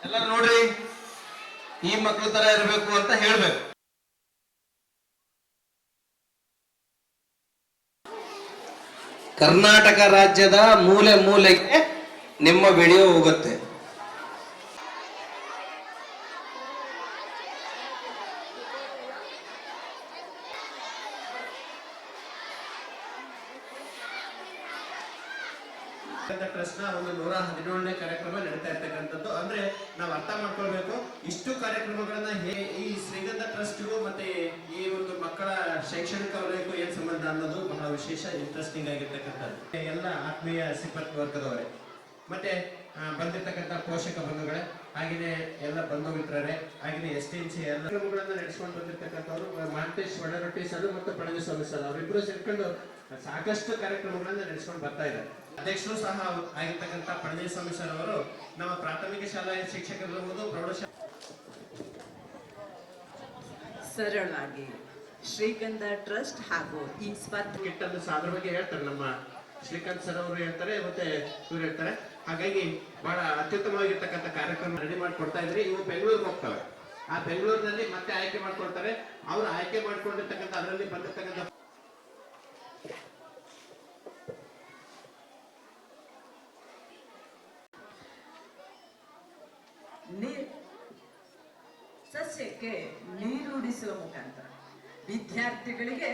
ಎಲ್ಲರೂ ನೋಡ್ರಿ, ಈ ಮಕ್ಕಳ ತರ ಇರಬೇಕು ಅಂತ ಹೇಳ್ಬೇಕು. ಕರ್ನಾಟಕ ರಾಜ್ಯದ ಮೂಲೆ ಮೂಲೆಗೆ ನಿಮ್ಮ ವಿಡಿಯೋ ಹೋಗುತ್ತೆ. ಟ್ರಸ್ಟ್ ನ ಒಂದು 117ನೇ ಕಾರ್ಯಕ್ರಮ ನಡೀತಾ ಇರ್ತಕ್ಕಂಥದ್ದು. ಅಂದ್ರೆ ನಾವು ಅರ್ಥ ಮಾಡ್ಕೊಳ್ಬೇಕು, ಇಷ್ಟು ಕಾರ್ಯಕ್ರಮಗಳನ್ನ ಈ ಶ್ರೀಗಂಧ ಟ್ರಸ್ಟ್ಗೂ ಮತ್ತೆ ಈ ಒಂದು ಮಕ್ಕಳ ಶೈಕ್ಷಣಿಕ ವಲಯಕ್ಕೂ ಏನ್ ಸಂಬಂಧ ಅನ್ನೋದು ಬಹಳ ವಿಶೇಷ ಇಂಟ್ರೆಸ್ಟಿಂಗ್ ಆಗಿರ್ತಕ್ಕಂಥದ್ದು. ಎಲ್ಲ ಆತ್ಮೀಯ ಸಿಬ್ಬಂದಿ ವರ್ಗದವರೇ, ಮತ್ತೆ ಬಂದಿರ್ತಕ್ಕಂಥ ಪೋಷಕ ಬಂಧುಗಳೇ, ಹಾಗೆಯೇ ಎಲ್ಲ ಬಂಧು ಮಿತ್ರರೇ, ಹಾಗೆಯೇ STMC ಎಲ್ಲ ಕಾರ್ಯಕ್ರಮಗಳನ್ನ ನಡೆಸ್ಕೊಂಡು ಬಂದಿರ್ತಕ್ಕಂಥವ್ರು ಮಹಾಂತೇಶ್ ಒಡರೊಟ್ಟಿ ಸರ್ ಮತ್ತು ಪಳನಿಸ್ವಾಮಿ ಸರ್ ಅವರಿಬ್ಬರು ಸೇರ್ಕೊಂಡು ಸಾಕಷ್ಟು ಕಾರ್ಯಕ್ರಮಗಳನ್ನ ನಡೆಸ್ಕೊಂಡು ಬರ್ತಾ ಇದ್ದಾರೆ. ಅಧ್ಯಕ್ಷರು ಸಹ ಆಗಿರ್ತಕ್ಕಂಥ ಪಳನಿಸ್ವಾಮಿ ಸರ್ ಅವರು ನಮ್ಮ ಪ್ರಾಥಮಿಕ ಶಾಲಾ ಶಿಕ್ಷಕರಿರ್ಬೋದು, ಪ್ರೌಢಶಾಲಾ ಸರಳವಾಗಿ ಶ್ರೀಗಂಧ ಟ್ರಸ್ಟ್ ಹಾಗೂ ಈ ಸ್ಪರ್ಧೆ ಕಿಟ್ಟನ್ನು ಅದ್ರ ಬಗ್ಗೆ ಹೇಳ್ತಾರೆ ನಮ್ಮ ಶ್ರೀಕಾಂತ್ ಸರ್ ಅವರು ಹೇಳ್ತಾರೆ, ಮತ್ತೆ ಇವ್ರು ಹೇಳ್ತಾರೆ. ಹಾಗಾಗಿ ಬಹಳ ಅತ್ಯುತ್ತಮವಾಗಿರ್ತಕ್ಕಂಥ ಕಾರ್ಯಕ್ರಮ ರೆಡಿ ಮಾಡಿಕೊಡ್ತಾ ಇದ್ರಿ. ಇವು ಬೆಂಗಳೂರಿಗೆ ಹೋಗ್ತವೆ, ಆ ಬೆಂಗಳೂರಿನಲ್ಲಿ ಮತ್ತೆ ಆಯ್ಕೆ ಮಾಡ್ಕೊಳ್ತಾರೆ. ಅವ್ರು ಆಯ್ಕೆ ಮಾಡ್ಕೊಂಡಿರ್ತಕ್ಕಂಥ ಅದರಲ್ಲಿ ಬಂದಿರ್ತಕ್ಕಂಥ ಸಸ್ಯಕ್ಕೆ ನೀರುಡಿಸುವ ಮುಖಾಂತರ ವಿದ್ಯಾರ್ಥಿಗಳಿಗೆ